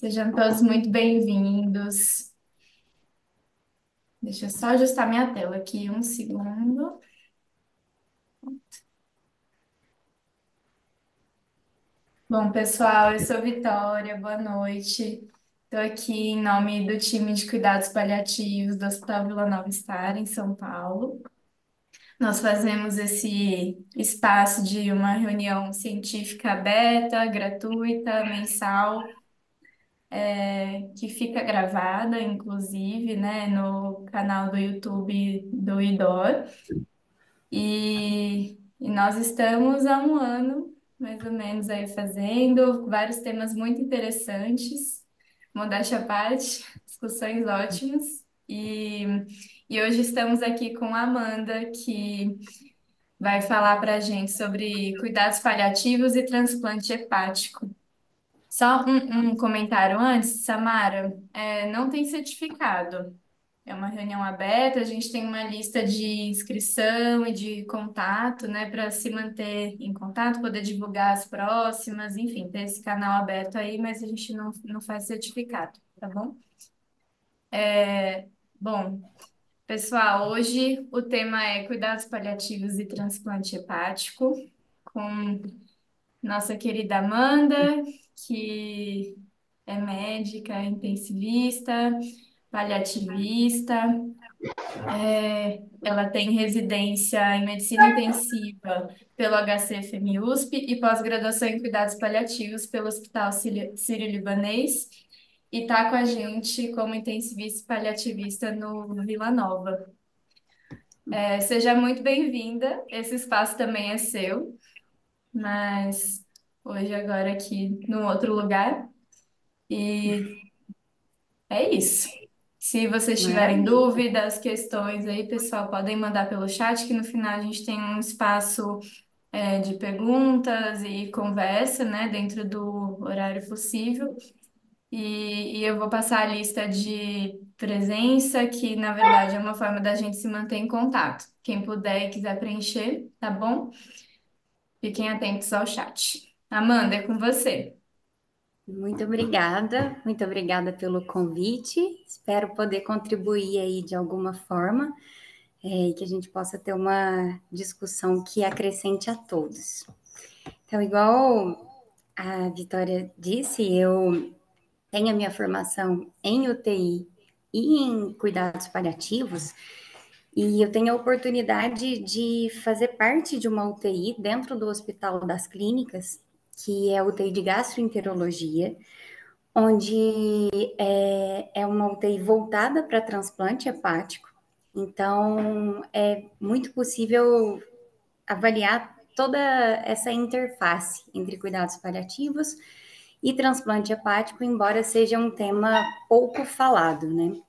Sejam todos muito bem-vindos. Deixa eu só ajustar minha tela aqui, um segundo. Bom, pessoal, eu sou Vitória, boa noite. Estou aqui em nome do time de cuidados paliativos do Hospital Vila Nova Star, em São Paulo. Nós fazemos esse espaço de uma reunião científica aberta, gratuita, mensal, que fica gravada, inclusive, né, no canal do YouTube do IDOR. E nós estamos há um ano, mais ou menos, aí fazendo vários temas muito interessantes, modéstia à parte, discussões ótimas. E hoje estamos aqui com a Amanda, que vai falar para a gente sobre cuidados paliativos e transplante hepático. Só um comentário antes, Samara, não tem certificado. É uma reunião aberta, a gente tem uma lista de inscrição e de contato, né, para se manter em contato, poder divulgar as próximas, enfim, ter esse canal aberto aí, mas a gente não faz certificado, tá bom? Bom, pessoal, hoje o tema é cuidados paliativos e transplante hepático, com nossa querida Amanda, que é médica, intensivista, paliativista. Ela tem residência em medicina intensiva pelo HCFM USP e pós-graduação em cuidados paliativos pelo Hospital Sírio-Libanês e está com a gente como intensivista e paliativista no Vila Nova. Seja muito bem-vinda, esse espaço também é seu, mas hoje agora aqui no outro lugar. E é isso. Se vocês tiverem Maravilha. dúvidas, questões aí, pessoal, podem mandar pelo chat, que no final a gente tem um espaço, de perguntas e conversa, né, dentro do horário possível. E eu vou passar a lista de presença, que na verdade é uma forma da gente se manter em contato. Quem puder e quiser preencher, tá bom? Fiquem atentos ao chat. Amanda, é com você. Muito obrigada pelo convite. Espero poder contribuir aí de alguma forma, e que a gente possa ter uma discussão que acrescente a todos. Então, igual a Vitória disse, eu tenho a minha formação em UTI e em cuidados paliativos, e eu tenho a oportunidade de fazer parte de uma UTI dentro do Hospital das Clínicas, que é a UTI de gastroenterologia, onde é uma UTI voltada para transplante hepático. Então, é muito possível avaliar toda essa interface entre cuidados paliativos e transplante hepático, embora seja um tema pouco falado, né?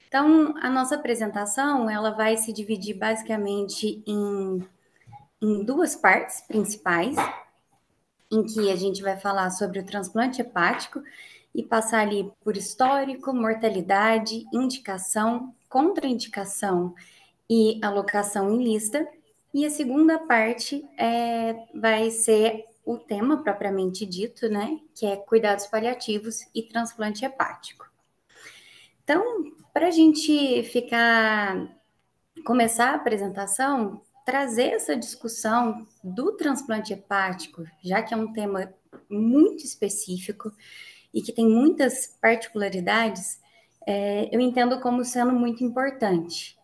Então, a nossa apresentação, ela vai se dividir basicamente em duas partes principais, em que a gente vai falar sobre o transplante hepático e passar ali por histórico, mortalidade, indicação, contraindicação e alocação em lista. E a segunda parte vai ser o tema propriamente dito, né? Que é cuidados paliativos e transplante hepático. Então, para a gente começar a apresentação, trazer essa discussão do transplante hepático, já que é um tema muito específico e que tem muitas particularidades, eu entendo como sendo muito importante.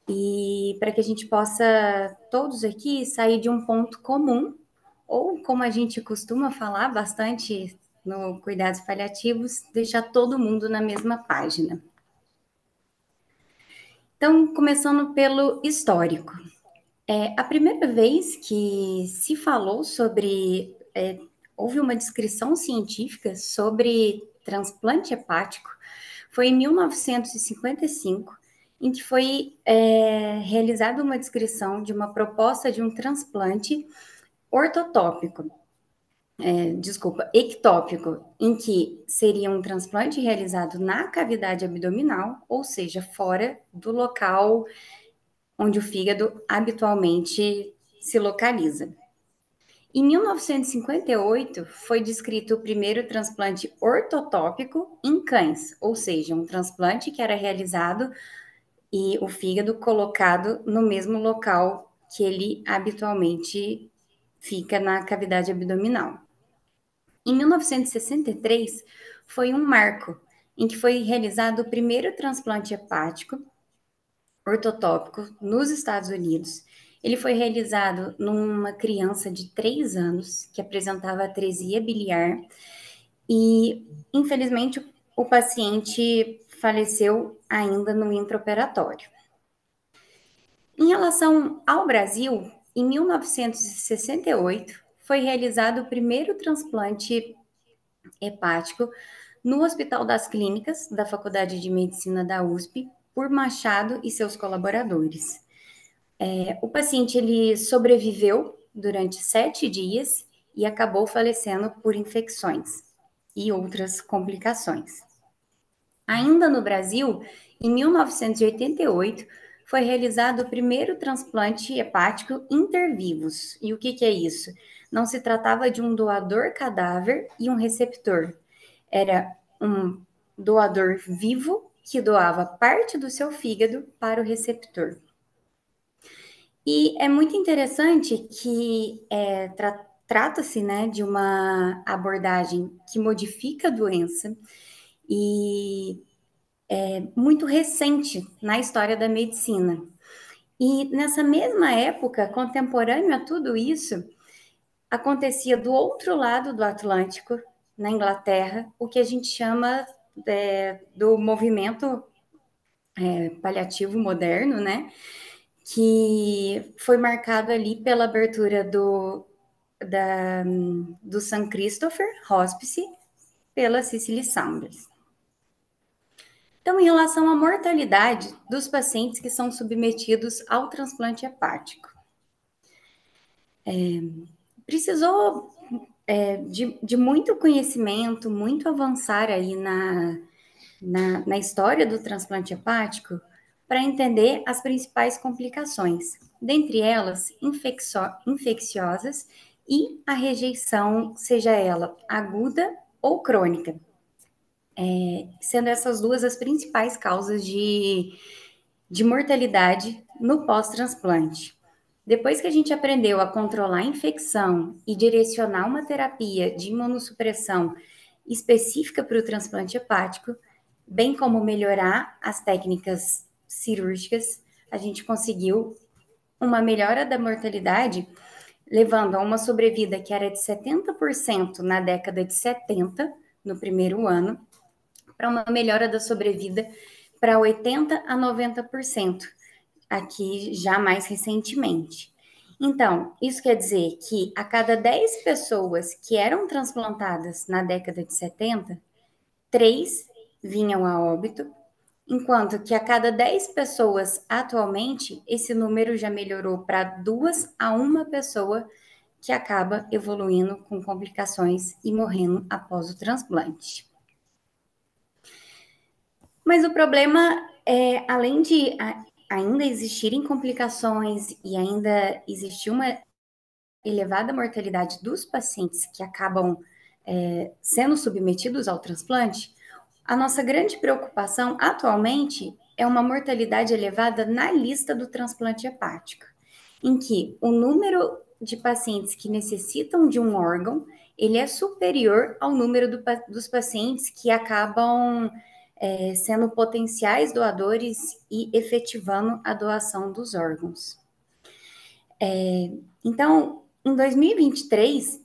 E para que a gente possa, todos aqui, sair de um ponto comum, ou como a gente costuma falar bastante no cuidados paliativos, deixar todo mundo na mesma página. Então, começando pelo histórico. A primeira vez que se falou sobre, houve uma descrição científica sobre transplante hepático, foi em 1955, em que foi realizada uma descrição de uma proposta de um transplante ortotópico, ectópico, em que seria um transplante realizado na cavidade abdominal, ou seja, fora do local onde o fígado habitualmente se localiza. Em 1958, foi descrito o primeiro transplante ortotópico em cães, ou seja, um transplante que era realizado e o fígado colocado no mesmo local que ele habitualmente fica na cavidade abdominal. Em 1963, foi um marco em que foi realizado o primeiro transplante hepático ortotópico nos Estados Unidos. Ele foi realizado numa criança de 3 anos que apresentava atresia biliar e, infelizmente, o paciente faleceu ainda no intraoperatório. Em relação ao Brasil, em 1968, foi realizado o primeiro transplante hepático no Hospital das Clínicas da Faculdade de Medicina da USP por Machado e seus colaboradores. O paciente ele sobreviveu durante 7 dias e acabou falecendo por infecções e outras complicações. Ainda no Brasil, em 1988, foi realizado o primeiro transplante hepático intervivos. E o que é isso? Não se tratava de um doador cadáver e um receptor. Era um doador vivo que doava parte do seu fígado para o receptor. E é muito interessante que trata-se, né, de uma abordagem que modifica a doença e muito recente na história da medicina. E nessa mesma época, contemporâneo a tudo isso, acontecia do outro lado do Atlântico, na Inglaterra, o que a gente chama do movimento paliativo moderno, né? Que foi marcado ali pela abertura do St. Christopher Hospice pela Cicely Saunders. Então, em relação à mortalidade dos pacientes que são submetidos ao transplante hepático, precisou de muito conhecimento, muito avançar aí na história do transplante hepático para entender as principais complicações, dentre elas infecciosas e a rejeição, seja ela aguda ou crônica, sendo essas duas as principais causas de mortalidade no pós-transplante. Depois que a gente aprendeu a controlar a infecção e direcionar uma terapia de imunossupressão específica para o transplante hepático, bem como melhorar as técnicas cirúrgicas, a gente conseguiu uma melhora da mortalidade, levando a uma sobrevida que era de 70% na década de 70, no primeiro ano, para uma melhora da sobrevida para 80 a 90%, aqui já mais recentemente. Então, isso quer dizer que a cada 10 pessoas que eram transplantadas na década de 70, 3 vinham a óbito, enquanto que a cada 10 pessoas atualmente, esse número já melhorou para 2 a 1 pessoa que acaba evoluindo com complicações e morrendo após o transplante. Mas o problema é, além de ainda existirem complicações e ainda existir uma elevada mortalidade dos pacientes que acabam sendo submetidos ao transplante, a nossa grande preocupação atualmente é uma mortalidade elevada na lista do transplante hepático, em que o número de pacientes que necessitam de um órgão ele é superior ao número dos pacientes que acabam sendo potenciais doadores e efetivando a doação dos órgãos. Então, em 2023,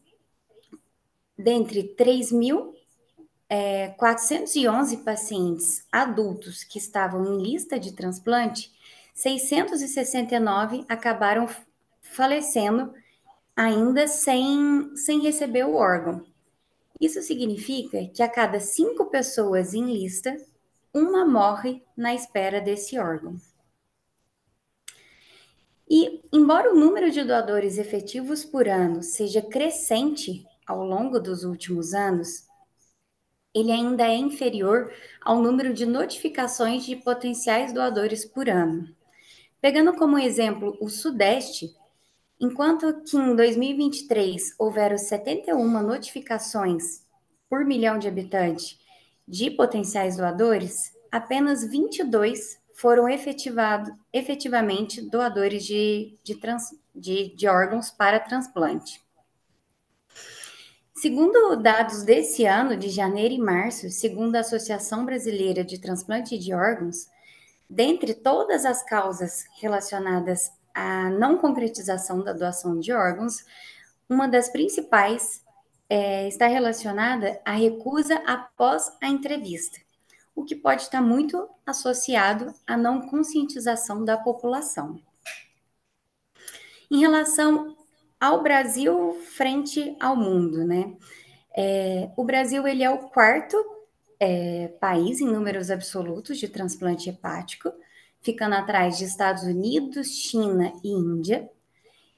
dentre 3.411 pacientes adultos que estavam em lista de transplante, 669 acabaram falecendo ainda sem receber o órgão. Isso significa que a cada 5 pessoas em lista, uma morre na espera desse órgão. E, embora o número de doadores efetivos por ano seja crescente ao longo dos últimos anos, ele ainda é inferior ao número de notificações de potenciais doadores por ano. Pegando como exemplo o Sudeste, Enquanto que em 2023 houveram 71 notificações por milhão de habitantes de potenciais doadores, apenas 22 foram efetivamente doadores de órgãos para transplante. Segundo dados desse ano, de janeiro e março, segundo a Associação Brasileira de Transplante de Órgãos, dentre todas as causas relacionadas à não concretização da doação de órgãos, uma das principais está relacionada à recusa após a entrevista, o que pode estar muito associado à não conscientização da população. Em relação ao Brasil frente ao mundo, né? O Brasil ele é o quarto país em números absolutos de transplante hepático, ficando atrás de Estados Unidos, China e Índia.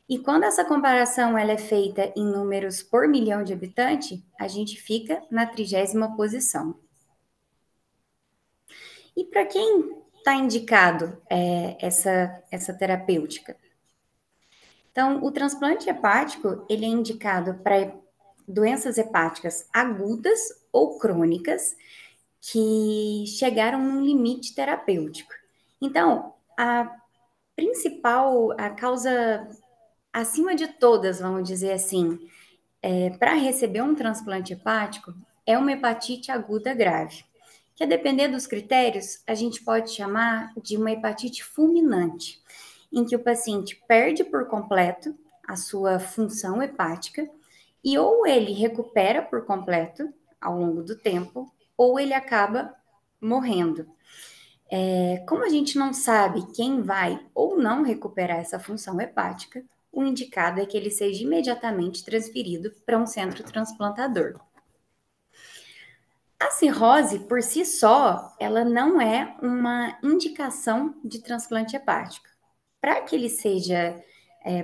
E quando essa comparação ela é feita em números por milhão de habitantes, a gente fica na 30ª posição. E para quem está indicado essa terapêutica? Então, o transplante hepático ele é indicado para doenças hepáticas agudas ou crônicas que chegaram num limite terapêutico. Então, a causa acima de todas, vamos dizer assim, para receber um transplante hepático, é uma hepatite aguda grave, que a depender dos critérios, a gente pode chamar de uma hepatite fulminante, em que o paciente perde por completo a sua função hepática e ou ele recupera por completo ao longo do tempo, ou ele acaba morrendo. Como a gente não sabe quem vai ou não recuperar essa função hepática, o indicado é que ele seja imediatamente transferido para um centro transplantador. A cirrose, por si só, ela não é uma indicação de transplante hepático. Para que ele seja,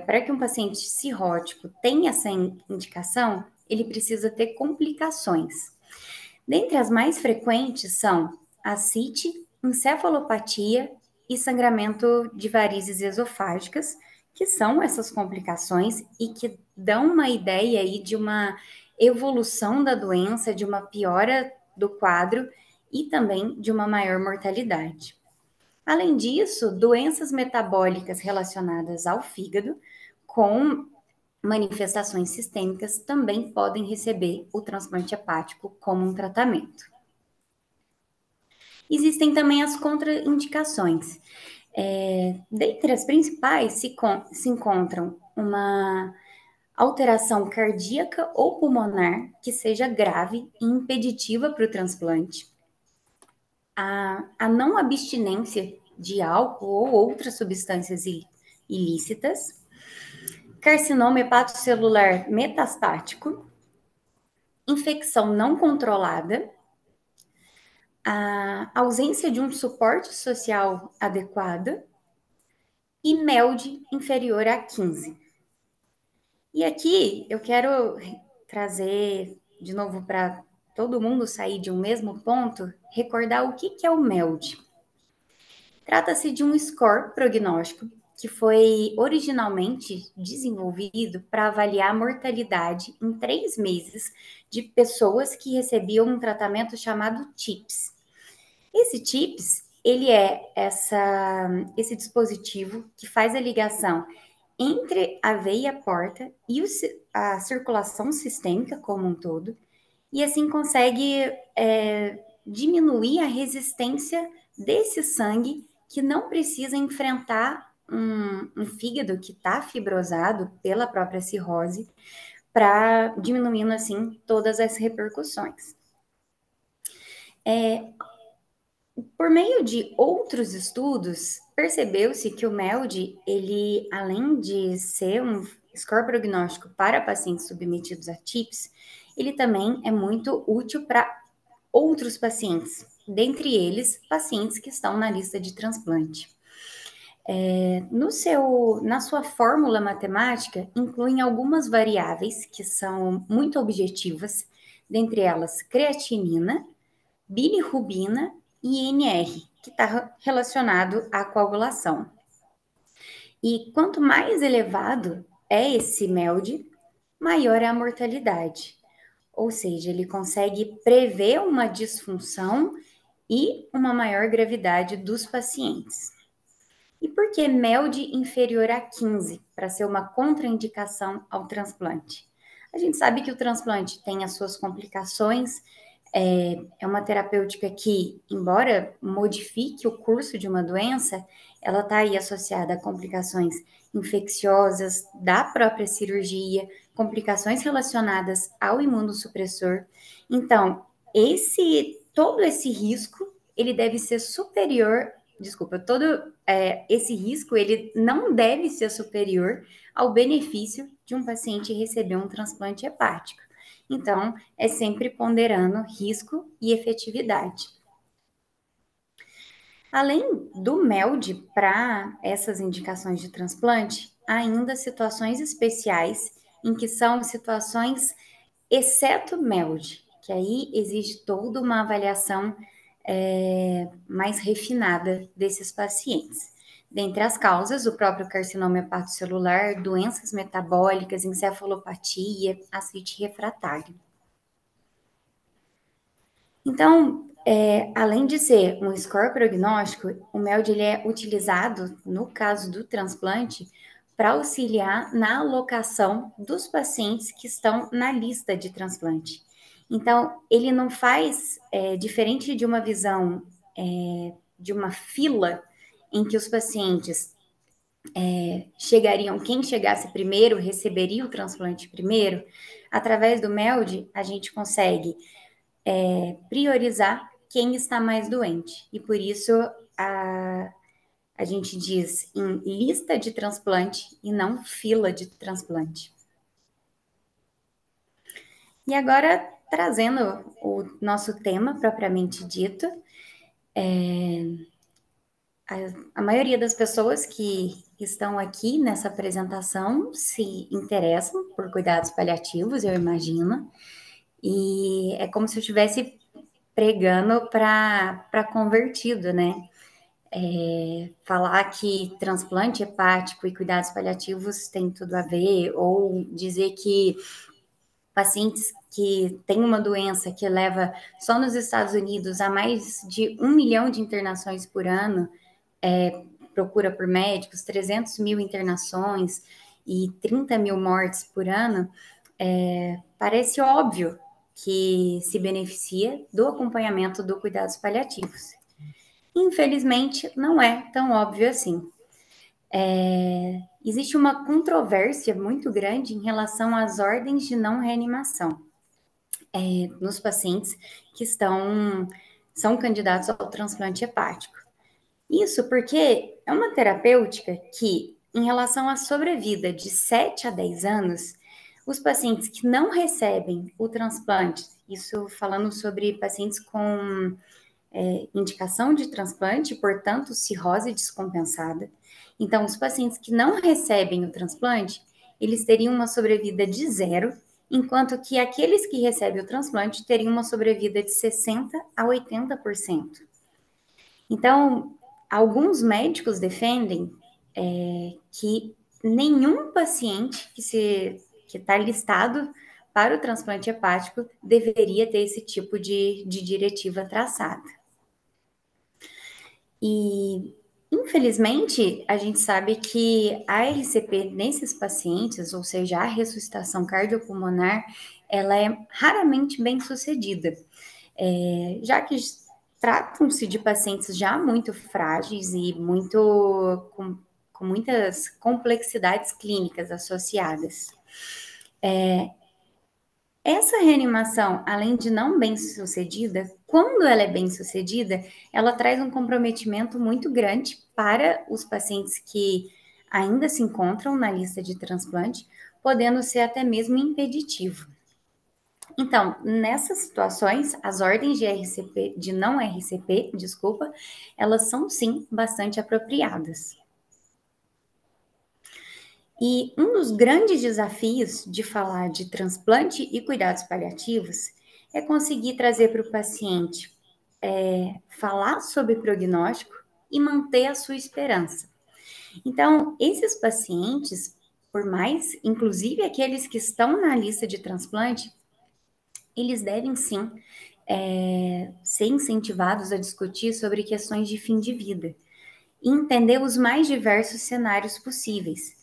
para que um paciente cirrótico tenha essa indicação, ele precisa ter complicações. Dentre as mais frequentes são ascite, encefalopatia e sangramento de varizes esofágicas, que são essas complicações e que dão uma ideia aí de uma evolução da doença, de uma piora do quadro e também de uma maior mortalidade. Além disso, doenças metabólicas relacionadas ao fígado, com manifestações sistêmicas, também podem receber o transplante hepático como um tratamento. Existem também as contraindicações. Dentre as principais se encontram uma alteração cardíaca ou pulmonar que seja grave e impeditiva para o transplante, a não abstinência de álcool ou outras substâncias ilícitas, carcinoma hepatocelular metastático, infecção não controlada, a ausência de um suporte social adequado e MELD inferior a 15. E aqui eu quero trazer de novo para todo mundo sair de um mesmo ponto, recordar o que é o MELD. Trata-se de um score prognóstico que foi originalmente desenvolvido para avaliar a mortalidade em 3 meses de pessoas que recebiam um tratamento chamado TIPS. Esse TIPS, ele é esse dispositivo que faz a ligação entre a veia porta e a circulação sistêmica como um todo, e assim consegue diminuir a resistência desse sangue que não precisa enfrentar um fígado que está fibrosado pela própria cirrose, para diminuindo assim todas as repercussões. Por meio de outros estudos, percebeu-se que o MELD, ele, além de ser um score prognóstico para pacientes submetidos a TIPS, ele também é muito útil para outros pacientes, dentre eles, pacientes que estão na lista de transplante. Na sua fórmula matemática, incluem algumas variáveis que são muito objetivas, dentre elas creatinina, bilirrubina e INR, que está relacionado à coagulação. E quanto mais elevado é esse MELD, maior é a mortalidade. Ou seja, ele consegue prever uma disfunção e uma maior gravidade dos pacientes. E por que MELD inferior a 15, para ser uma contraindicação ao transplante? A gente sabe que o transplante tem as suas complicações, é uma terapêutica que, embora modifique o curso de uma doença, ela está aí associada a complicações infecciosas da própria cirurgia, complicações relacionadas ao imunossupressor. Então, todo esse risco, ele deve ser superior, desculpa, esse risco, ele não deve ser superior ao benefício de um paciente receber um transplante hepático. Então, é sempre ponderando risco e efetividade. Além do MELD para essas indicações de transplante, há ainda situações especiais em que são situações exceto MELD, que aí exige toda uma avaliação mais refinada desses pacientes. Dentre as causas, o próprio carcinoma hepatocelular, doenças metabólicas, encefalopatia, ascite refratário. Então, além de ser um score prognóstico, o MELD ele é utilizado, no caso do transplante, para auxiliar na alocação dos pacientes que estão na lista de transplante. Então, ele não faz, diferente de uma visão de uma fila em que os pacientes chegariam, quem chegasse primeiro receberia o transplante primeiro, através do MELD a gente consegue priorizar quem está mais doente. E por isso a gente diz em lista de transplante e não fila de transplante. E agora, trazendo o nosso tema propriamente dito, a maioria das pessoas que estão aqui nessa apresentação se interessam por cuidados paliativos, eu imagino, e é como se eu estivesse pregando para convertido, né? Falar que transplante hepático e cuidados paliativos tem tudo a ver, ou dizer que pacientes que têm uma doença que leva só nos Estados Unidos a mais de 1 milhão de internações por ano, procura por médicos, 300 mil internações e 30 mil mortes por ano, parece óbvio que se beneficia do acompanhamento do cuidados paliativos. Infelizmente, não é tão óbvio assim. Existe uma controvérsia muito grande em relação às ordens de não reanimação nos pacientes que são candidatos ao transplante hepático. Isso porque é uma terapêutica que, em relação à sobrevida de 7 a 10 anos, os pacientes que não recebem o transplante, isso falando sobre pacientes com indicação de transplante, portanto, cirrose descompensada. Então, os pacientes que não recebem o transplante, eles teriam uma sobrevida de 0, enquanto que aqueles que recebem o transplante teriam uma sobrevida de 60 a 80%. Então, alguns médicos defendem que nenhum paciente que está listado para o transplante hepático deveria ter esse tipo de diretiva traçada. E, infelizmente, a gente sabe que a RCP nesses pacientes, ou seja, a ressuscitação cardiopulmonar, ela é raramente bem sucedida, já que tratam-se de pacientes já muito frágeis e com muitas complexidades clínicas associadas. Essa reanimação, além de não bem sucedida, quando ela é bem sucedida, ela traz um comprometimento muito grande para os pacientes que ainda se encontram na lista de transplante, podendo ser até mesmo impeditivo. Então, nessas situações, as ordens de RCP, de não RCP, desculpa, elas são sim bastante apropriadas. E um dos grandes desafios de falar de transplante e cuidados paliativos é conseguir trazer para o paciente falar sobre prognóstico e manter a sua esperança. Então, esses pacientes, por mais, inclusive aqueles que estão na lista de transplante, eles devem sim ser incentivados a discutir sobre questões de fim de vida e entender os mais diversos cenários possíveis.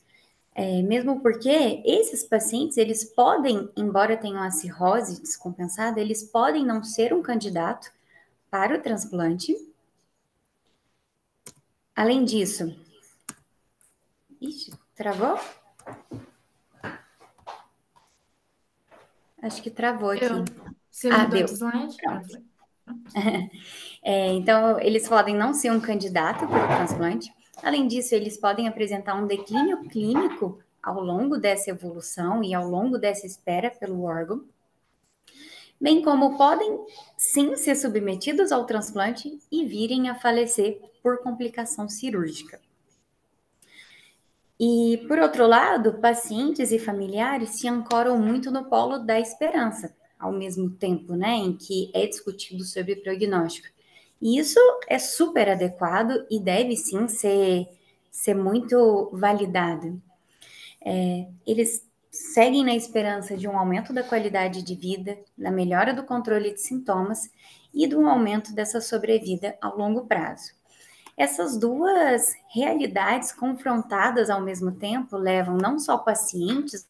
Mesmo porque esses pacientes, eles podem, embora tenham a cirrose descompensada, eles podem não ser um candidato para o transplante. Além disso, ixi, travou? Acho que travou aqui. Você Ah, mudou deu. de slide? Ah, Pronto. foi. Pronto. Então, eles podem não ser um candidato para o transplante. Além disso, eles podem apresentar um declínio clínico ao longo dessa evolução e ao longo dessa espera pelo órgão, bem como podem sim ser submetidos ao transplante e virem a falecer por complicação cirúrgica. E, por outro lado, pacientes e familiares se ancoram muito no polo da esperança, ao mesmo tempo, né, em que é discutido sobre prognóstico. E isso é super adequado e deve sim ser muito validado. Eles seguem na esperança de um aumento da qualidade de vida, da melhora do controle de sintomas e do aumento dessa sobrevida ao longo prazo. Essas duas realidades confrontadas ao mesmo tempo levam não só pacientes,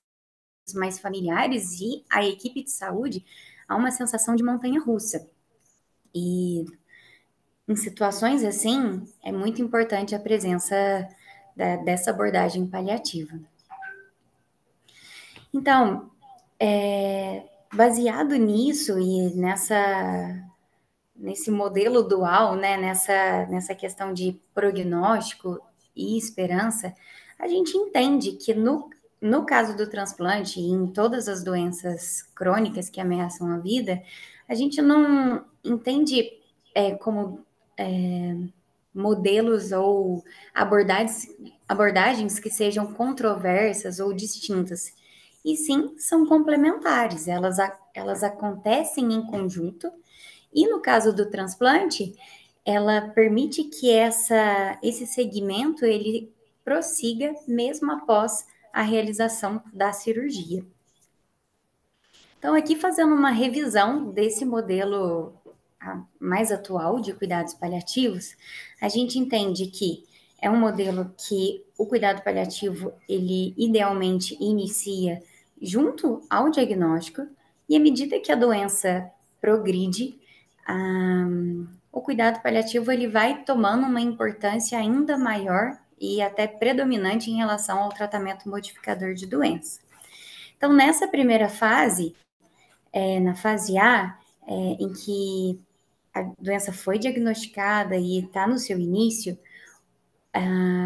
mas familiares e a equipe de saúde a uma sensação de montanha-russa. E em situações assim, é muito importante a presença dessa abordagem paliativa. Então, baseado nisso e nesse modelo dual, né, nessa questão de prognóstico e esperança, a gente entende que no caso do transplante e em todas as doenças crônicas que ameaçam a vida, a gente não entende como modelos ou abordagens que sejam controversas ou distintas, e sim são complementares, elas acontecem em conjunto, e no caso do transplante, ela permite que esse segmento ele prossiga mesmo após a realização da cirurgia. Então, aqui fazendo uma revisão desse modelo mais atual de cuidados paliativos, a gente entende que é um modelo que o cuidado paliativo, ele idealmente inicia junto ao diagnóstico, e à medida que a doença progride, o cuidado paliativo ele vai tomando uma importância ainda maior e até predominante em relação ao tratamento modificador de doença. Então, nessa primeira fase, na fase A, em que a doença foi diagnosticada e está no seu início,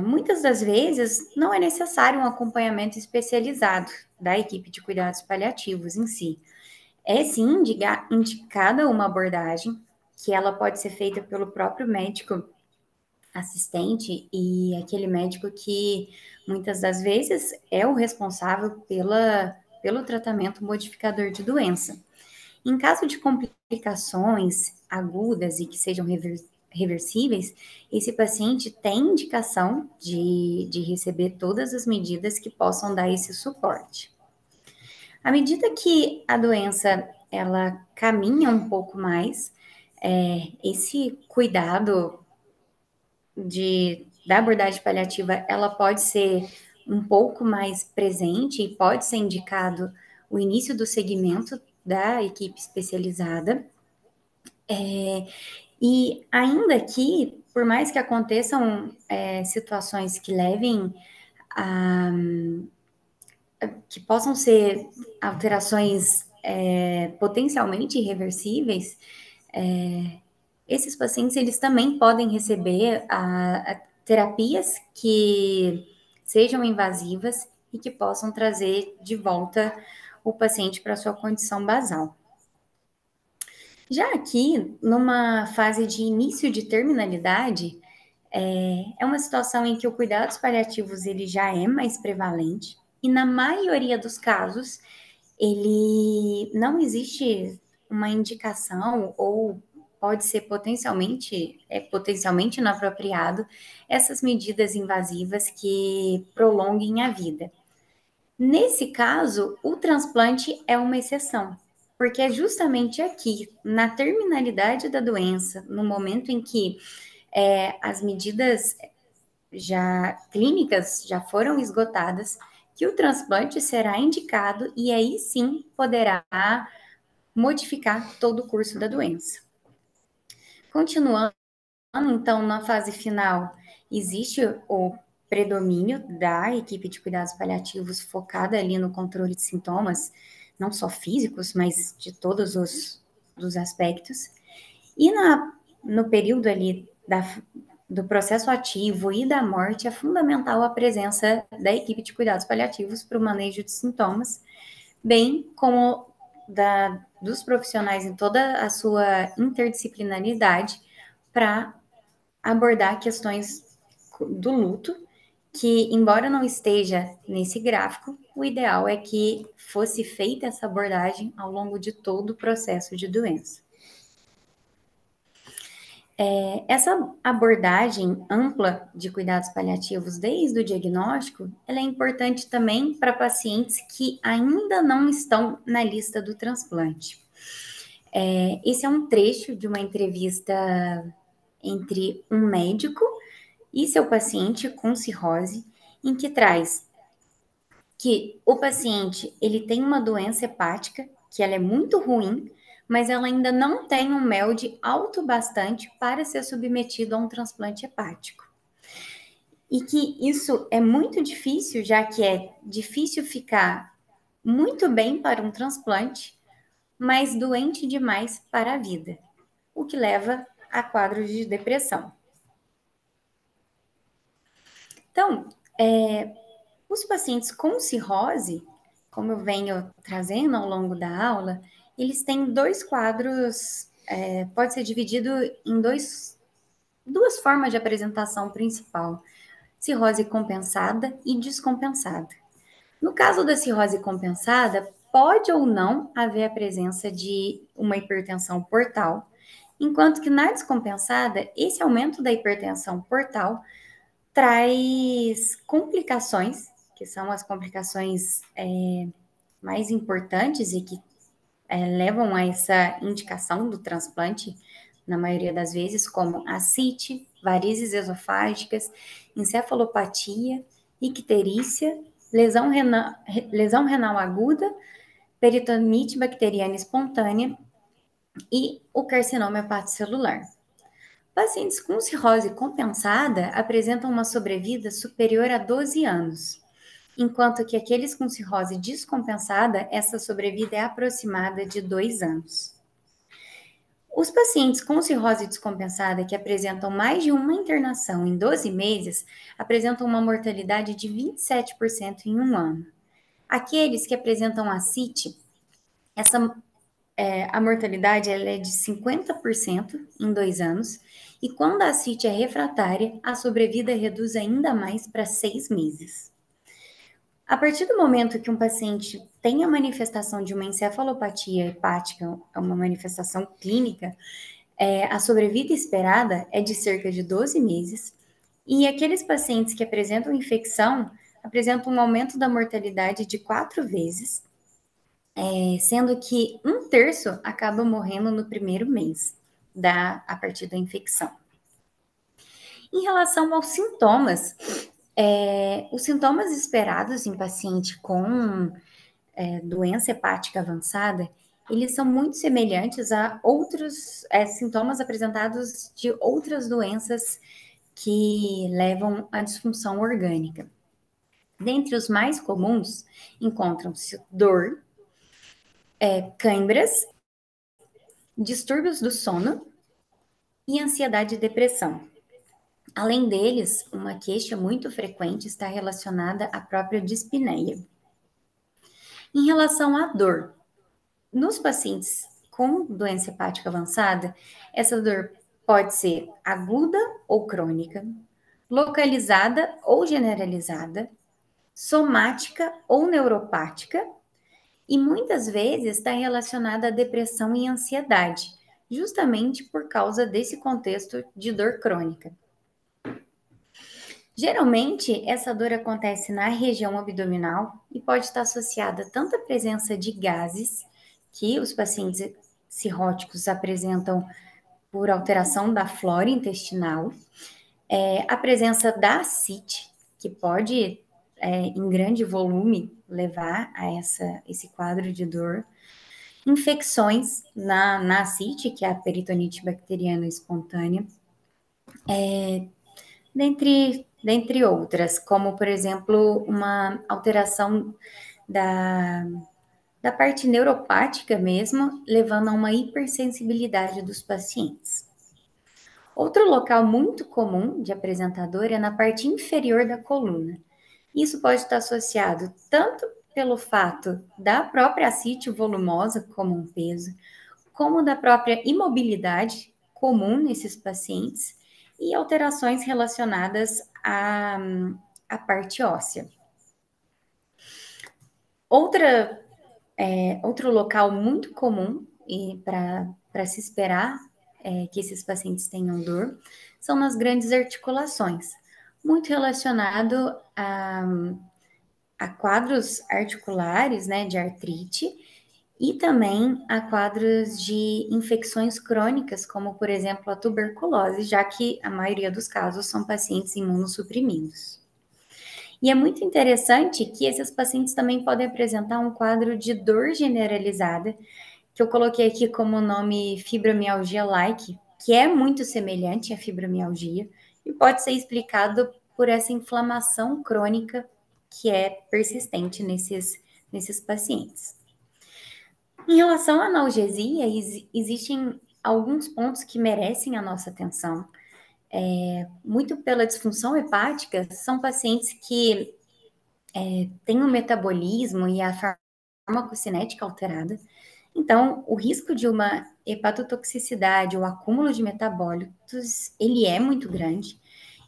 muitas das vezes não é necessário um acompanhamento especializado da equipe de cuidados paliativos em si. É sim indicada uma abordagem que ela pode ser feita pelo próprio médico assistente e aquele médico que muitas das vezes é o responsável pelo tratamento modificador de doença. Em caso de complicações agudas e que sejam reversíveis, esse paciente tem indicação de receber todas as medidas que possam dar esse suporte. À medida que a doença ela caminha um pouco mais, esse cuidado da abordagem paliativa, ela pode ser um pouco mais presente e pode ser indicado o início do segmento da equipe especializada. E ainda que, por mais que aconteçam situações que levem a que possam ser alterações potencialmente irreversíveis, esses pacientes eles também podem receber terapias que sejam invasivas e que possam trazer de volta o paciente para sua condição basal. Já aqui, numa fase de início de terminalidade, é uma situação em que o cuidados paliativos ele já é mais prevalente e na maioria dos casos ele não existe uma indicação ou pode ser potencialmente inapropriado essas medidas invasivas que prolonguem a vida. Nesse caso, o transplante é uma exceção, porque é justamente aqui, na terminalidade da doença, no momento em que as medidas já clínicas já foram esgotadas, que o transplante será indicado e aí sim poderá modificar todo o curso da doença. Continuando, então, na fase final, existe o predomínio da equipe de cuidados paliativos focada ali no controle de sintomas, não só físicos, mas de todos os aspectos. E no período ali do processo ativo e da morte, é fundamental a presença da equipe de cuidados paliativos para o manejo de sintomas, bem como dos profissionais em toda a sua interdisciplinaridade para abordar questões do luto, que, embora não esteja nesse gráfico, o ideal é que fosse feita essa abordagem ao longo de todo o processo de doença. Essa abordagem ampla de cuidados paliativos desde o diagnóstico, ela é importante também para pacientes que ainda não estão na lista do transplante. Esse é um trecho de uma entrevista entre um médico e seu paciente com cirrose, em que traz que o paciente ele tem uma doença hepática, que ela é muito ruim, mas ela ainda não tem um MELD alto bastante para ser submetido a um transplante hepático. E que isso é muito difícil, já que é difícil ficar muito bem para um transplante, mas doente demais para a vida, o que leva a quadros de depressão. Então, os pacientes com cirrose, como eu venho trazendo ao longo da aula, eles têm dois quadros, pode ser dividido em duas formas de apresentação principal: cirrose compensada e descompensada. No caso da cirrose compensada, pode ou não haver a presença de uma hipertensão portal, enquanto que na descompensada, esse aumento da hipertensão portal traz complicações, que são as complicações mais importantes e que levam a essa indicação do transplante, na maioria das vezes, como ascite, varizes esofágicas, encefalopatia, icterícia, lesão renal aguda, peritonite bacteriana espontânea e o carcinoma hepatocelular. Pacientes com cirrose compensada apresentam uma sobrevida superior a 12 anos, enquanto que aqueles com cirrose descompensada, essa sobrevida é aproximada de 2 anos. Os pacientes com cirrose descompensada que apresentam mais de uma internação em 12 meses apresentam uma mortalidade de 27% em um ano. Aqueles que apresentam ascite, a mortalidade ela é de 50% em 2 anos, e quando a ascite é refratária, a sobrevida reduz ainda mais para 6 meses. A partir do momento que um paciente tem a manifestação de uma encefalopatia hepática, uma manifestação clínica, a sobrevida esperada é de cerca de 12 meses, e aqueles pacientes que apresentam infecção apresentam um aumento da mortalidade de 4 vezes, sendo que 1/3 acaba morrendo no primeiro mês a partir da infecção. Em relação aos sintomas, os sintomas esperados em paciente com doença hepática avançada, eles são muito semelhantes a outros sintomas apresentados de outras doenças que levam à disfunção orgânica. Dentre os mais comuns, encontram-se dor, câimbras, distúrbios do sono e ansiedade e depressão. Além deles, uma queixa muito frequente está relacionada à própria dispneia. Em relação à dor, nos pacientes com doença hepática avançada, essa dor pode ser aguda ou crônica, localizada ou generalizada, somática ou neuropática, e muitas vezes está relacionada à depressão e ansiedade, justamente por causa desse contexto de dor crônica. Geralmente, essa dor acontece na região abdominal e pode estar associada tanto à presença de gases, que os pacientes cirróticos apresentam por alteração da flora intestinal, a presença da ascite, que pode, em grande volume, levar a esse quadro de dor, infecções na ascite, que é a peritonite bacteriana espontânea, dentre outras, como, por exemplo, uma alteração da, da parte neuropática mesmo, levando a uma hipersensibilidade dos pacientes. Outro local muito comum de apresentador é na parte inferior da coluna. Isso pode estar associado tanto pelo fato da própria ascite volumosa como um peso, como da própria imobilidade comum nesses pacientes e alterações relacionadas à parte óssea. Outro local muito comum e para se esperar que esses pacientes tenham dor são nas grandes articulações, muito relacionado a quadros articulares, né, de artrite, e também a quadros de infecções crônicas, como, por exemplo, a tuberculose, já que a maioria dos casos são pacientes imunossuprimidos. E é muito interessante que esses pacientes também podem apresentar um quadro de dor generalizada, que eu coloquei aqui como nome fibromialgia-like, que é muito semelhante à fibromialgia e pode ser explicado por essa inflamação crônica que é persistente nesses pacientes. Em relação à analgesia, existem alguns pontos que merecem a nossa atenção. Muito pela disfunção hepática, são pacientes que têm um metabolismo e a farmacocinética alterada. Então, o risco de uma hepatotoxicidade ou acúmulo de metabólitos, ele é muito grande.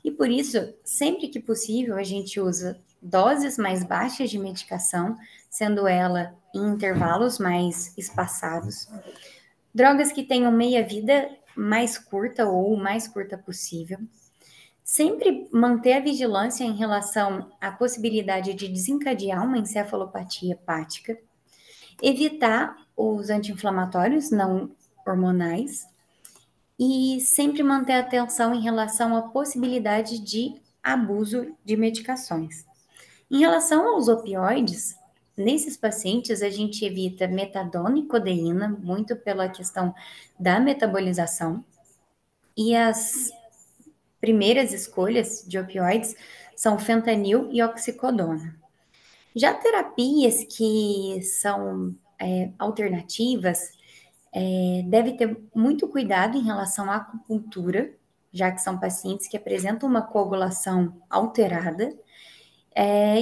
E por isso, sempre que possível, a gente usa doses mais baixas de medicação, sendo ela em intervalos mais espaçados. Drogas que tenham meia-vida mais curta ou o mais curta possível. Sempre manter a vigilância em relação à possibilidade de desencadear uma encefalopatia hepática. Evitar os anti-inflamatórios não hormonais e sempre manter atenção em relação à possibilidade de abuso de medicações. Em relação aos opioides, nesses pacientes a gente evita metadona e codeína, muito pela questão da metabolização, e as primeiras escolhas de opioides são fentanil e oxicodona. Já terapias que são alternativas, deve ter muito cuidado em relação à acupuntura, já que são pacientes que apresentam uma coagulação alterada.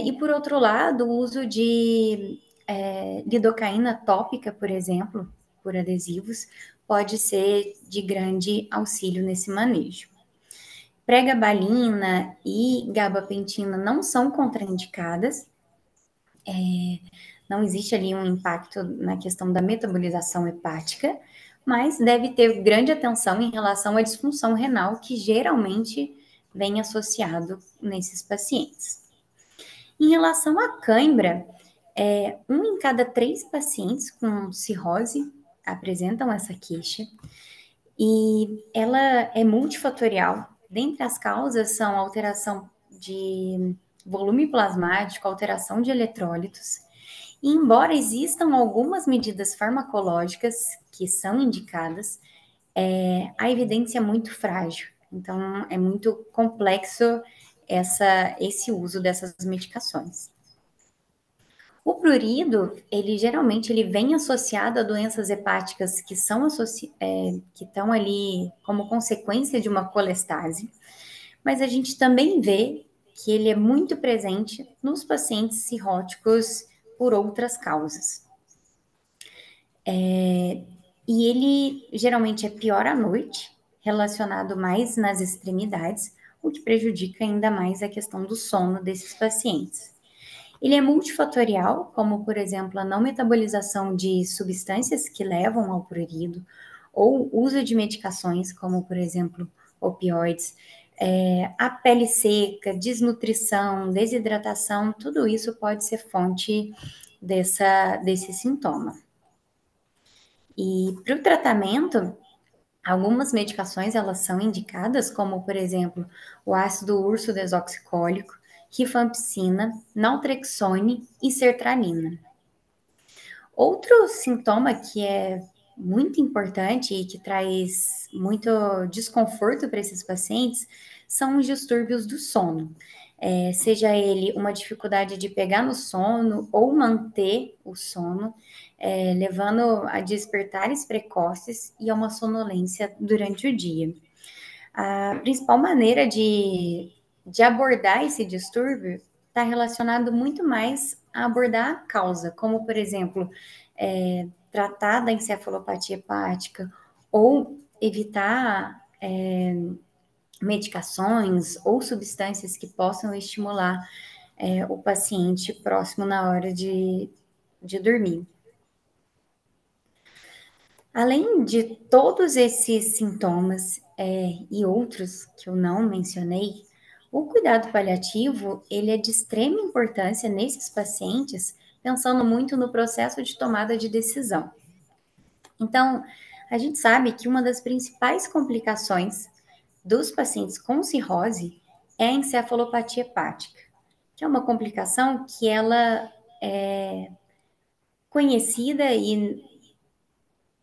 E, por outro lado, o uso de lidocaína tópica, por exemplo, por adesivos, pode ser de grande auxílio nesse manejo. Pregabalina e gabapentina não são contraindicadas, não existe ali um impacto na questão da metabolização hepática, mas deve ter grande atenção em relação à disfunção renal, que geralmente vem associado nesses pacientes. Em relação à cãibra, 1 em cada 3 pacientes com cirrose apresentam essa queixa, e ela é multifatorial. Dentre as causas são alteração de volume plasmático, alteração de eletrólitos. E embora existam algumas medidas farmacológicas que são indicadas, a evidência é muito frágil. Então, é muito complexo esse uso dessas medicações. O prurido, ele geralmente ele vem associado a doenças hepáticas que que estão ali como consequência de uma colestase, mas a gente também vê que ele é muito presente nos pacientes cirróticos por outras causas. E ele geralmente é pior à noite, relacionado mais nas extremidades, o que prejudica ainda mais a questão do sono desses pacientes. Ele é multifatorial, como, por exemplo, a não metabolização de substâncias que levam ao prurido, ou uso de medicações, como, por exemplo, opioides, A pele seca, desnutrição, desidratação, tudo isso pode ser fonte desse sintoma. E para o tratamento, algumas medicações elas são indicadas, como por exemplo o ácido urso desoxicólico, rifampicina, naltrexone e sertralina. Outro sintoma que é muito importante e que traz muito desconforto para esses pacientes são os distúrbios do sono. Seja ele uma dificuldade de pegar no sono ou manter o sono, levando a despertares precoces e a uma sonolência durante o dia. A principal maneira de abordar esse distúrbio está relacionado muito mais a abordar a causa, como, por exemplo, tratar da encefalopatia hepática ou evitar medicações ou substâncias que possam estimular o paciente próximo na hora de dormir. Além de todos esses sintomas e outros que eu não mencionei, o cuidado paliativo ele é de extrema importância nesses pacientes, pensando muito no processo de tomada de decisão. Então, a gente sabe que uma das principais complicações dos pacientes com cirrose é a encefalopatia hepática, que é uma complicação que ela é conhecida e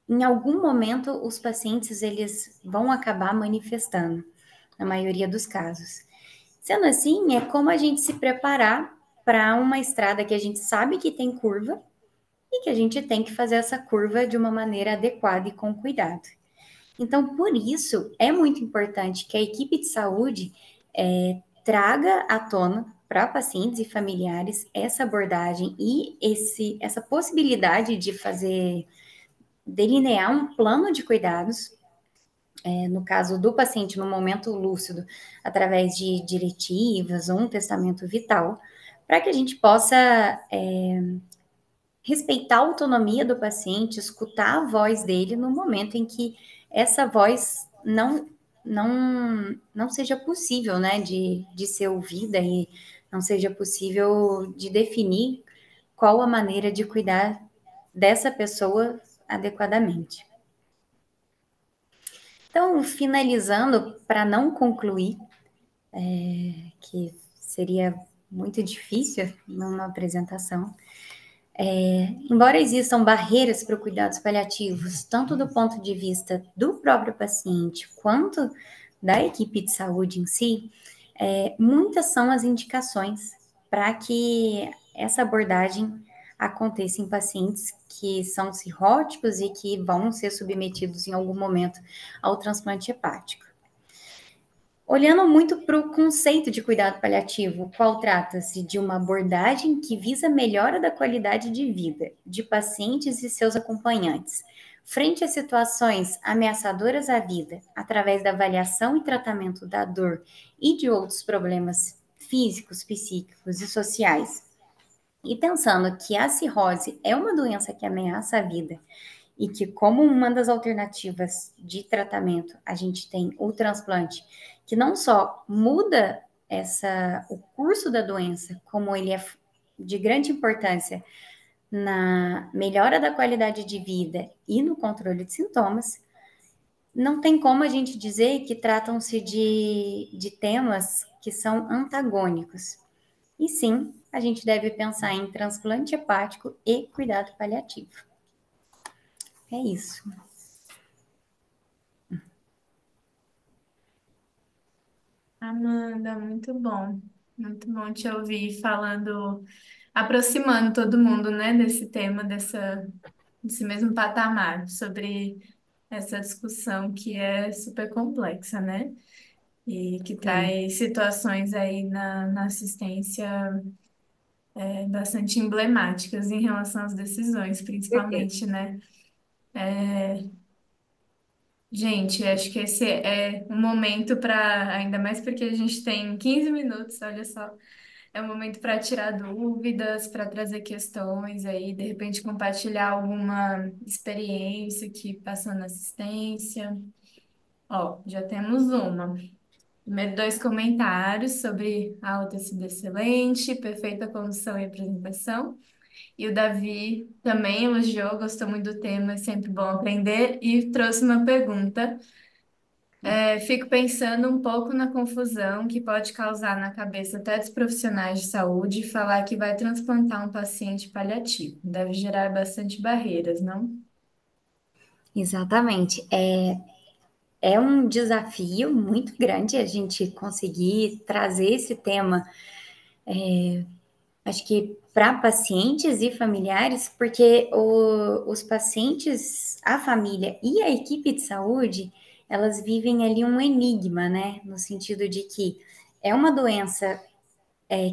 em algum momento os pacientes eles vão acabar manifestando, na maioria dos casos. Sendo assim, é como a gente se preparar para uma estrada que a gente sabe que tem curva e que a gente tem que fazer essa curva de uma maneira adequada e com cuidado. Então, por isso, é muito importante que a equipe de saúde traga à tona para pacientes e familiares essa abordagem e essa possibilidade de fazer delinear um plano de cuidados, no caso do paciente no momento lúcido, através de diretivas ou um testamento vital, para que a gente possa respeitar a autonomia do paciente, escutar a voz dele no momento em que essa voz não seja possível, né, de ser ouvida e não seja possível de definir qual a maneira de cuidar dessa pessoa adequadamente. Então, finalizando, para não concluir, que seria muito difícil numa apresentação, embora existam barreiras para cuidados paliativos, tanto do ponto de vista do próprio paciente quanto da equipe de saúde em si, muitas são as indicações para que essa abordagem aconteça em pacientes que são cirróticos e que vão ser submetidos em algum momento ao transplante hepático. Olhando muito para o conceito de cuidado paliativo, o qual trata-se de uma abordagem que visa a melhora da qualidade de vida de pacientes e seus acompanhantes, frente a situações ameaçadoras à vida, através da avaliação e tratamento da dor e de outros problemas físicos, psíquicos e sociais. E pensando que a cirrose é uma doença que ameaça a vida e que, como uma das alternativas de tratamento, a gente tem o transplante, que não só muda o curso da doença, como ele é de grande importância na melhora da qualidade de vida e no controle de sintomas, não tem como a gente dizer que tratam-se de temas que são antagônicos. E sim, a gente deve pensar em transplante hepático e cuidado paliativo. É isso. Amanda, muito bom te ouvir falando, aproximando todo mundo, né, desse tema, desse mesmo patamar, sobre essa discussão que é super complexa, né? E que É. traz situações aí na assistência bastante emblemáticas em relação às decisões, Certeza. principalmente, né? Gente, acho que esse é um momento para, ainda mais porque a gente tem 15 minutos, olha só, é um momento para tirar dúvidas, para trazer questões aí, de repente compartilhar alguma experiência que passou na assistência. Ó, já temos uma. Primeiro, dois comentários sobre a aula ter sido excelente, perfeita condução e apresentação. E o Davi também elogiou, gostou muito do tema, é sempre bom aprender, e trouxe uma pergunta. Fico pensando um pouco na confusão que pode causar na cabeça até dos profissionais de saúde falar que vai transplantar um paciente paliativo. Deve gerar bastante barreiras, não? Exatamente. É um desafio muito grande a gente conseguir trazer esse tema, acho que para pacientes e familiares, porque os pacientes, a família e a equipe de saúde, elas vivem ali um enigma, né? No sentido de que é uma doença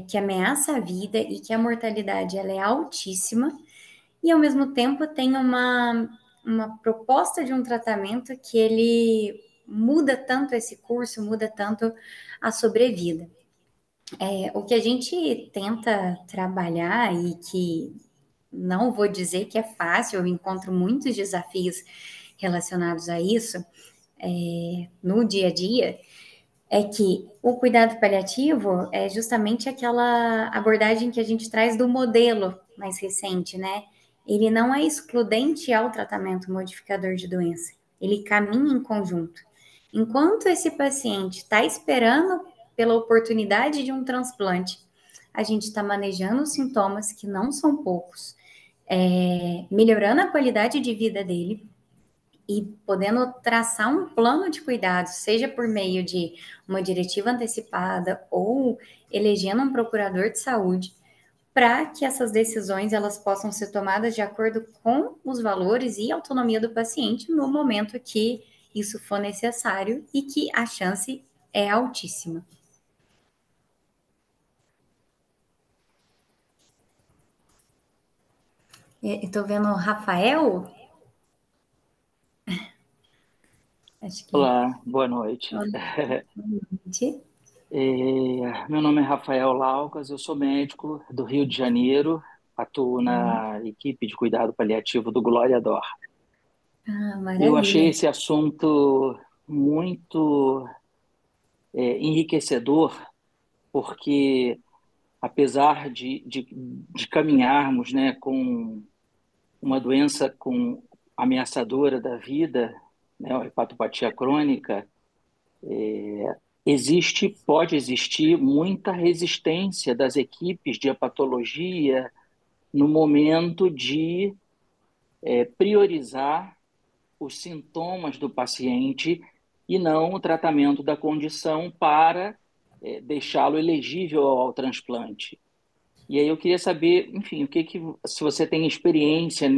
que ameaça a vida e que a mortalidade ela é altíssima, e ao mesmo tempo tem uma proposta de um tratamento que ele muda tanto esse curso, muda tanto a sobrevida. O que a gente tenta trabalhar e que não vou dizer que é fácil, eu encontro muitos desafios relacionados a isso no dia a dia, é que o cuidado paliativo é justamente aquela abordagem que a gente traz do modelo mais recente, né? Ele não é excludente ao tratamento modificador de doença, ele caminha em conjunto. Enquanto esse paciente está esperando pela oportunidade de um transplante, a gente está manejando os sintomas, que não são poucos, melhorando a qualidade de vida dele, e podendo traçar um plano de cuidado, seja por meio de uma diretiva antecipada ou elegendo um procurador de saúde, para que essas decisões elas possam ser tomadas de acordo com os valores e autonomia do paciente no momento que isso for necessário e que a chance é altíssima. Estou vendo o Rafael, acho que Olá, boa noite. é Meu nome é Rafael Laucas, eu sou médico do Rio de Janeiro, atuo na equipe de cuidado paliativo do Glória D'Or. Eu achei maravilha. esse assunto muito enriquecedor, porque apesar de caminharmos, né, com uma doença ameaçadora da vida, né, a hepatopatia crônica, pode existir muita resistência das equipes de hepatologia no momento de priorizar os sintomas do paciente e não o tratamento da condição para deixá-lo elegível ao transplante. E aí eu queria saber, enfim, se você tem experiência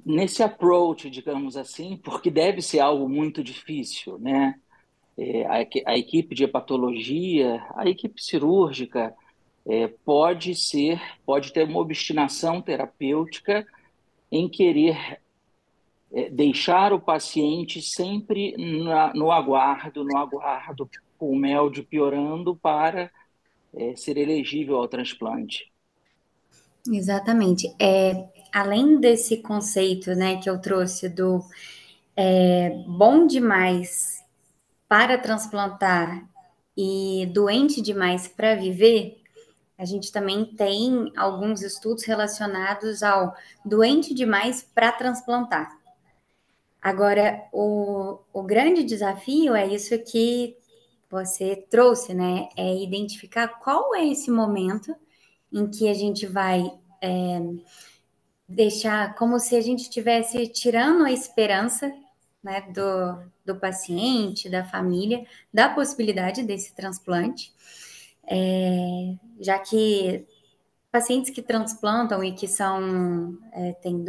nesse approach, digamos assim, porque deve ser algo muito difícil, né? A equipe de hepatologia, a equipe cirúrgica, pode ter uma obstinação terapêutica em querer deixar o paciente sempre no aguardo, com o MELD piorando para ser elegível ao transplante. Exatamente. Além desse conceito, né, que eu trouxe do bom demais para transplantar e doente demais para viver, a gente também tem alguns estudos relacionados ao doente demais para transplantar. Agora, o grande desafio é isso que você trouxe, né? É identificar qual é esse momento em que a gente vai deixar como se a gente estivesse tirando a esperança, né, do paciente, da família, da possibilidade desse transplante, já que pacientes que transplantam e que têm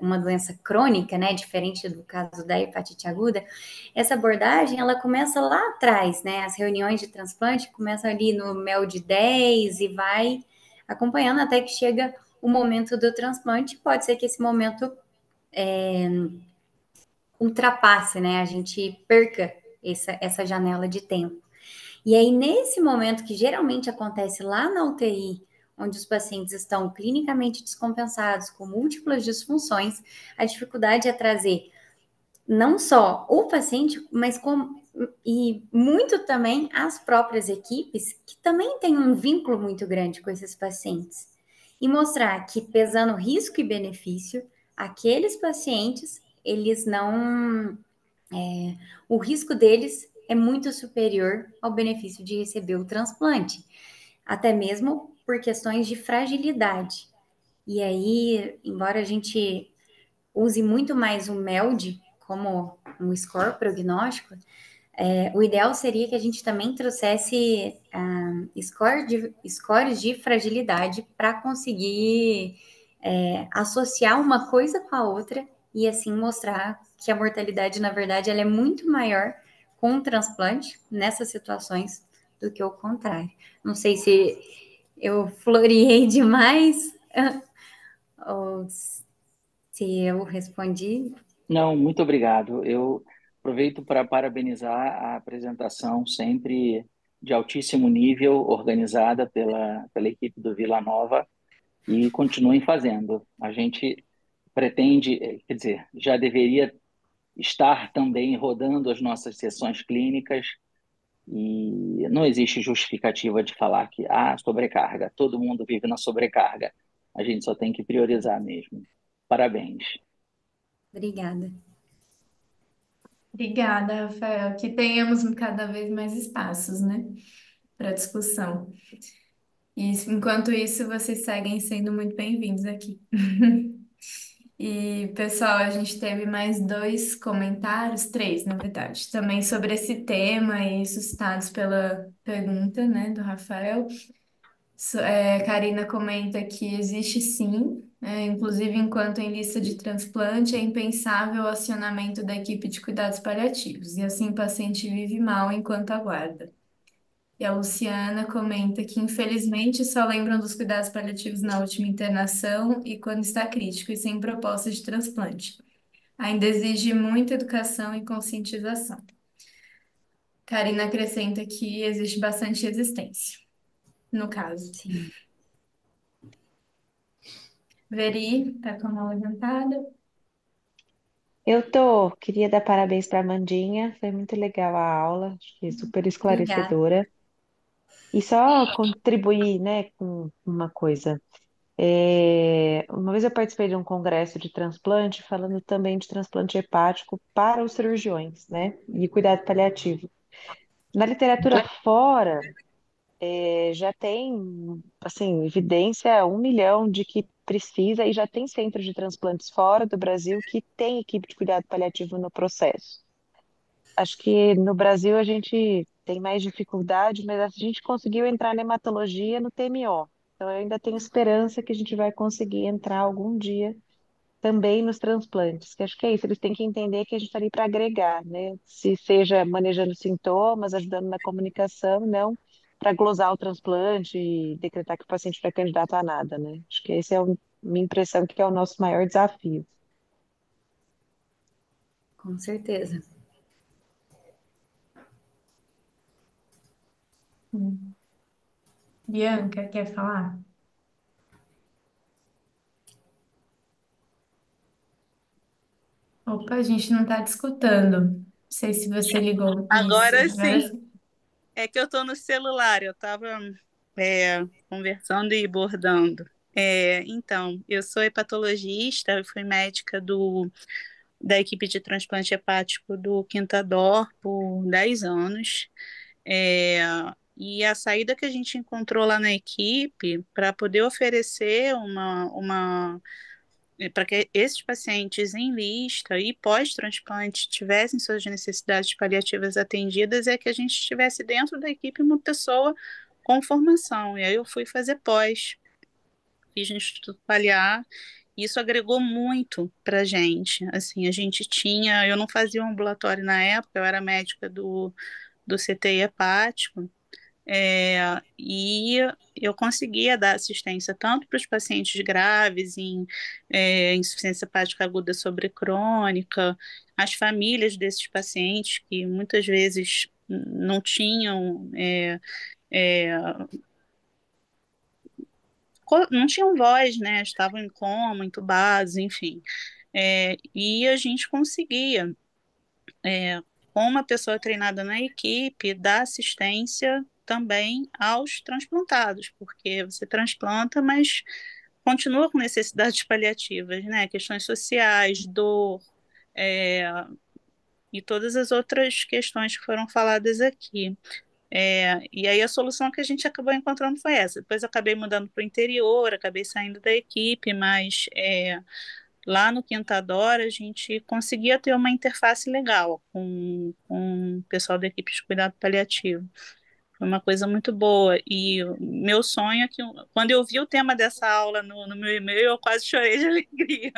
uma doença crônica, né, diferente do caso da hepatite aguda, essa abordagem ela começa lá atrás, né, as reuniões de transplante começam ali no MEL de 10 e vai acompanhando até que chega o momento do transplante. Pode ser que esse momento ultrapasse, né? A gente perca essa janela de tempo. E aí, nesse momento que geralmente acontece lá na UTI, onde os pacientes estão clinicamente descompensados, com múltiplas disfunções, a dificuldade é trazer não só o paciente, mas e muito também as próprias equipes, que também têm um vínculo muito grande com esses pacientes. E mostrar que, pesando risco e benefício, aqueles pacientes, eles não. O risco deles é muito superior ao benefício de receber o transplante, até mesmo por questões de fragilidade. E aí, embora a gente use muito mais o MELD como um score prognóstico, o ideal seria que a gente também trouxesse scores de fragilidade para conseguir associar uma coisa com a outra e assim mostrar que a mortalidade, na verdade, ela é muito maior com o transplante nessas situações do que o contrário. Não sei se eu floreei demais ou se eu respondi. Não, muito obrigado. Eu aproveito para parabenizar a apresentação sempre de altíssimo nível, organizada pela equipe do Vila Nova, e continuem fazendo. A gente pretende, quer dizer, já deveria estar também rodando as nossas sessões clínicas e não existe justificativa de falar que sobrecarga, todo mundo vive na sobrecarga. A gente só tem que priorizar mesmo. Parabéns. Obrigada. Obrigada, Rafael. Que tenhamos cada vez mais espaços, né, para discussão. E enquanto isso, vocês seguem sendo muito bem-vindos aqui. E, pessoal, a gente teve mais dois comentários, três, na verdade, também sobre esse tema e suscitados pela pergunta, né, do Rafael. Karina comenta que existe sim, inclusive enquanto em lista de transplante, é impensável o acionamento da equipe de cuidados paliativos, e assim o paciente vive mal enquanto aguarda. E a Luciana comenta que, infelizmente, só lembram dos cuidados paliativos na última internação e quando está crítico e sem proposta de transplante. Ainda exige muita educação e conscientização. Karina acrescenta que existe bastante resistência, no caso. Sim. Veri, tá com a mão levantada. Queria dar parabéns para a Mandinha, foi muito legal a aula, acho que super Obrigada. esclarecedora. E só contribuir, né, com uma coisa. Uma vez eu participei de um congresso de transplante, falando também de transplante hepático para os cirurgiões, né, e cuidado paliativo. Na literatura fora, já tem, assim, evidência 1 milhão de que precisa, e já tem centros de transplantes fora do Brasil que tem equipe de cuidado paliativo no processo. Acho que no Brasil a gente tem mais dificuldade, mas a gente conseguiu entrar na hematologia no TMO. Então eu ainda tenho esperança que a gente vai conseguir entrar algum dia também nos transplantes, que acho que é isso, eles têm que entender que a gente está ali para agregar, né? Se seja manejando sintomas, ajudando na comunicação, não para glosar o transplante e decretar que o paciente não é candidato a nada, né? Acho que esse é a minha impressão que é o nosso maior desafio. Com certeza. Bianca, quer falar? Opa, a gente não está te escutando. Não sei se você ligou. Isso, Agora agora sim, sim. é que eu estou no celular, eu estava conversando e bordando. Então, eu sou hepatologista, eu fui médica da equipe de transplante hepático do Quintador por 10 anos. É, e a saída que a gente encontrou lá na equipe para poder oferecer para que esses pacientes em lista e pós-transplante tivessem suas necessidades paliativas atendidas, é que a gente estivesse dentro da equipe uma pessoa com formação. E aí eu fui fazer pós, fiz no Instituto Paliar, e isso agregou muito para a gente. Assim, a gente tinha, eu não fazia um ambulatório na época, eu era médica do CTI hepático, e eu conseguia dar assistência tanto para os pacientes graves em insuficiência hepática aguda sobrecrônica, as famílias desses pacientes que muitas vezes não tinham é, não tinham voz, né? Estavam em coma, entubados, enfim. E a gente conseguia. com uma pessoa treinada na equipe, dar assistência também aos transplantados, porque você transplanta, mas continua com necessidades paliativas, né? Questões sociais, dor, é, e todas as outras questões que foram faladas aqui. E aí a solução que a gente acabou encontrando foi essa. Depois eu acabei mudando para o interior, acabei saindo da equipe, mas lá no Quintadora a gente conseguia ter uma interface legal com o pessoal da equipe de cuidado paliativo. Foi uma coisa muito boa. E o meu sonho é que, quando eu vi o tema dessa aula no meu e-mail, eu quase chorei de alegria,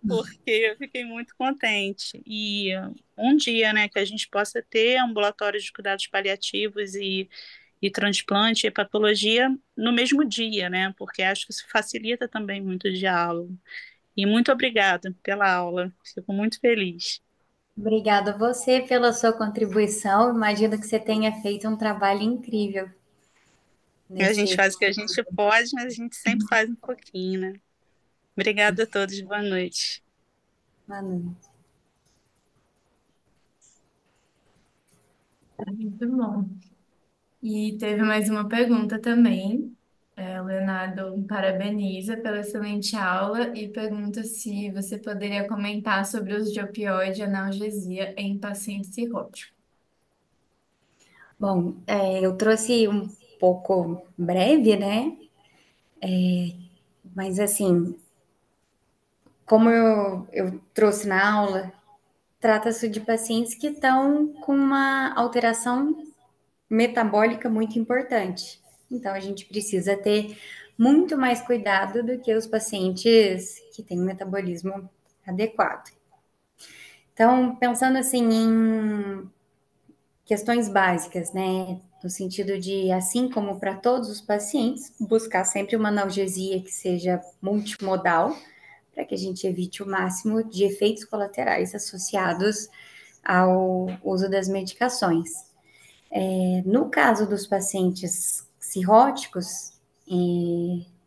porque eu fiquei muito contente. E um dia, né, que a gente possa ter ambulatórios de cuidados paliativos e transplante e patologia no mesmo dia, né, porque acho que isso facilita também muito o diálogo. E muito obrigada pela aula, fico muito feliz. Obrigada a você pela sua contribuição. Imagino que você tenha feito um trabalho incrível A gente nesse. faz o que a gente pode, mas a gente sempre faz um pouquinho, né? Obrigada a todos, boa noite. Manu. Muito bom. E teve mais uma pergunta também. O Leonardo parabeniza pela excelente aula e pergunta se você poderia comentar sobre o uso de opioide e analgesia em pacientes cirróticos. Bom, eu trouxe um pouco breve, né? Mas assim, como eu trouxe na aula, trata-se de pacientes que estão com uma alteração metabólica muito importante. Então, a gente precisa ter muito mais cuidado do que os pacientes que têm um metabolismo adequado. Então, pensando assim em questões básicas, né? No sentido de, assim como para todos os pacientes, buscar sempre uma analgesia que seja multimodal, para que a gente evite o máximo de efeitos colaterais associados ao uso das medicações. No caso dos pacientes cirróticos,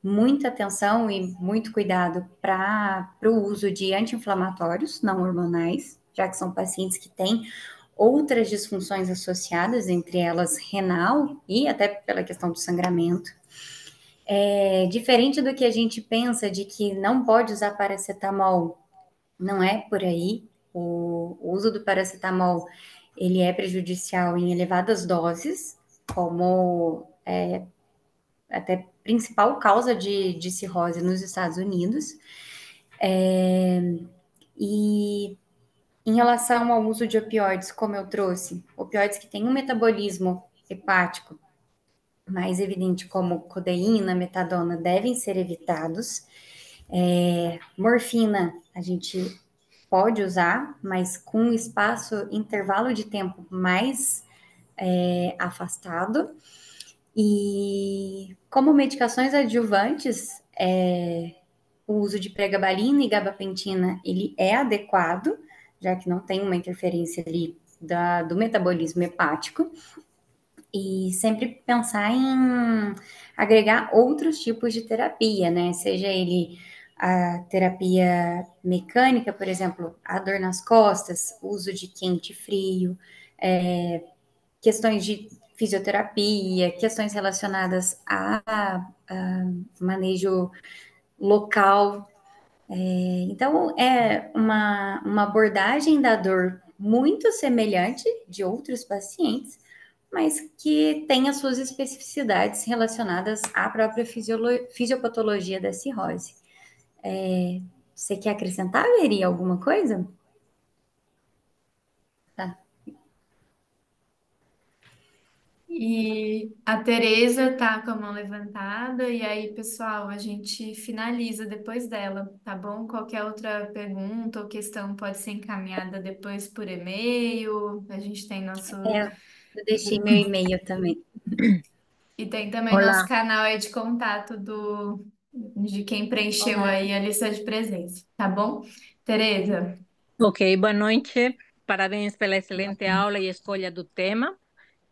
muita atenção e muito cuidado para o uso de anti-inflamatórios não hormonais, já que são pacientes que têm outras disfunções associadas, entre elas renal e até pela questão do sangramento. Diferente do que a gente pensa de que não pode usar paracetamol, não é por aí. O uso do paracetamol, ele é prejudicial em elevadas doses, como até principal causa de cirrose nos Estados Unidos. E em relação ao uso de opioides, como eu trouxe, opioides que têm um metabolismo hepático mais evidente, como codeína, metadona, devem ser evitados. Morfina, a gente pode usar, mas com um espaço, intervalo de tempo mais afastado. E como medicações adjuvantes, o uso de pregabalina e gabapentina, ele é adequado, já que não tem uma interferência ali do metabolismo hepático. E sempre pensar em agregar outros tipos de terapia, né? Seja ele a terapia mecânica, por exemplo, a dor nas costas, uso de quente e frio, questões de fisioterapia, questões relacionadas a manejo local. Então, é uma abordagem da dor muito semelhante de outros pacientes, mas que tem as suas especificidades relacionadas à própria fisiopatologia da cirrose. Você quer acrescentar, Veri, alguma coisa? Tá. E a Tereza tá com a mão levantada, e aí, pessoal, a gente finaliza depois dela, tá bom? Qualquer outra pergunta ou questão pode ser encaminhada depois por e-mail. A gente tem nosso. Eu deixei meu e-mail também. E tem também nosso Olá, canal aí de contato de quem preencheu Olá. aí a lista de presença, tá bom? Tereza, ok, boa noite. Parabéns pela excelente aula e escolha do tema.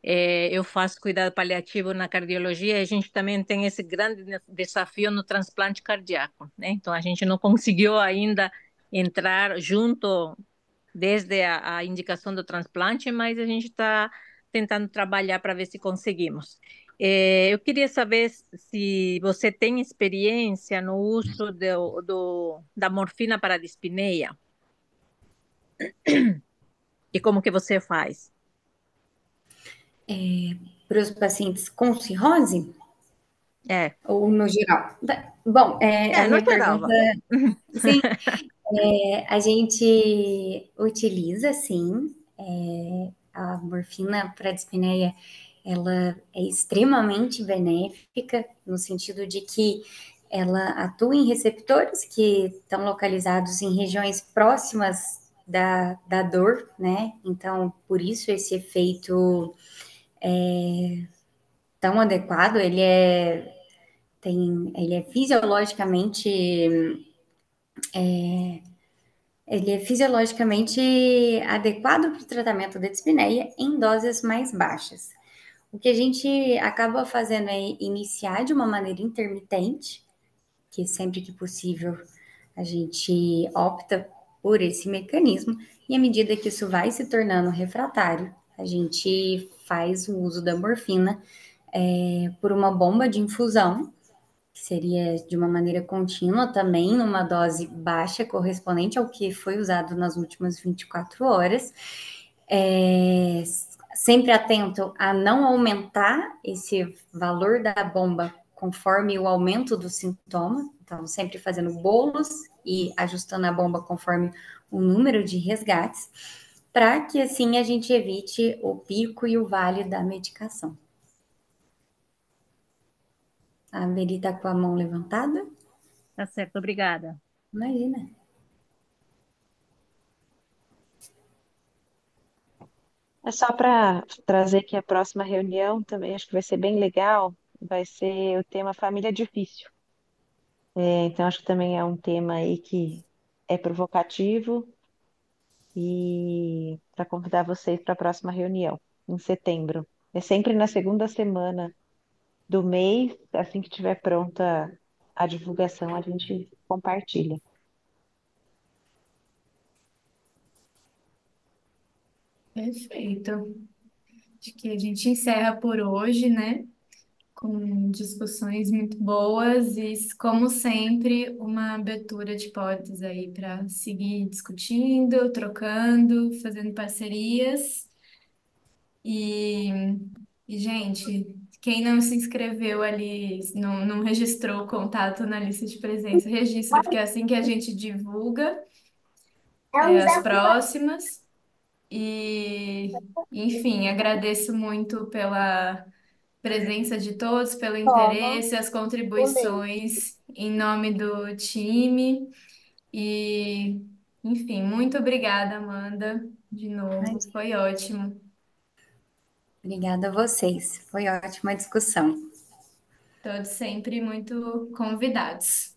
Eu faço cuidado paliativo na cardiologia e a gente também tem esse grande desafio no transplante cardíaco, né? Então, a gente não conseguiu ainda entrar junto desde a indicação do transplante, mas a gente está tentando trabalhar para ver se conseguimos. Eu queria saber se você tem experiência no uso da morfina para a dispneia e como que você faz. Para os pacientes com cirrose É, ou no geral? Bom, a no minha geral, pergunta, vá. sim, a gente utiliza, sim, a morfina para dispneia, ela é extremamente benéfica, no sentido de que ela atua em receptores que estão localizados em regiões próximas da dor, né? Então, por isso esse efeito tão adequado, ele é fisiologicamente adequado para o tratamento da dispneia em doses mais baixas. O que a gente acaba fazendo é iniciar de uma maneira intermitente, que sempre que possível a gente opta por esse mecanismo, e à medida que isso vai se tornando refratário, a gente faz o uso da morfina por uma bomba de infusão, que seria de uma maneira contínua também, numa dose baixa, correspondente ao que foi usado nas últimas 24 horas. Sempre atento a não aumentar esse valor da bomba conforme o aumento do sintoma, então sempre fazendo bolos e ajustando a bomba conforme o número de resgates, para que assim a gente evite o pico e o vale da medicação. A Meri está com a mão levantada? Tá certo, obrigada. Imagina. É só para trazer que a próxima reunião também acho que vai ser bem legal. Vai ser o tema família difícil. Então, acho que também é um tema aí que é provocativo e para convidar vocês para a próxima reunião, em setembro. É sempre na segunda semana do mês, assim que estiver pronta a divulgação, a gente compartilha. Perfeito. Acho que a gente encerra por hoje, né? Com discussões muito boas e, como sempre, uma abertura de portas aí para seguir discutindo, trocando, fazendo parcerias. E, gente, quem não se inscreveu ali, não registrou o contato na lista de presença, registra, porque é assim que a gente divulga as próximas. E, enfim, agradeço muito pela presença de todos, pelo interesse, as contribuições em nome do time. E, enfim, muito obrigada, Amanda, de novo. Foi ótimo. Obrigada a vocês. Foi ótima a discussão. Todos sempre muito convidados.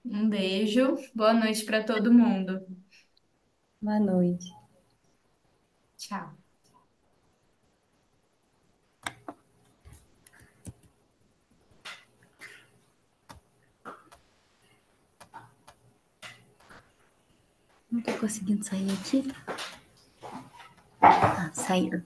Um beijo, boa noite para todo mundo. Boa noite. Tchau. Não estou conseguindo sair aqui. Ah, sair.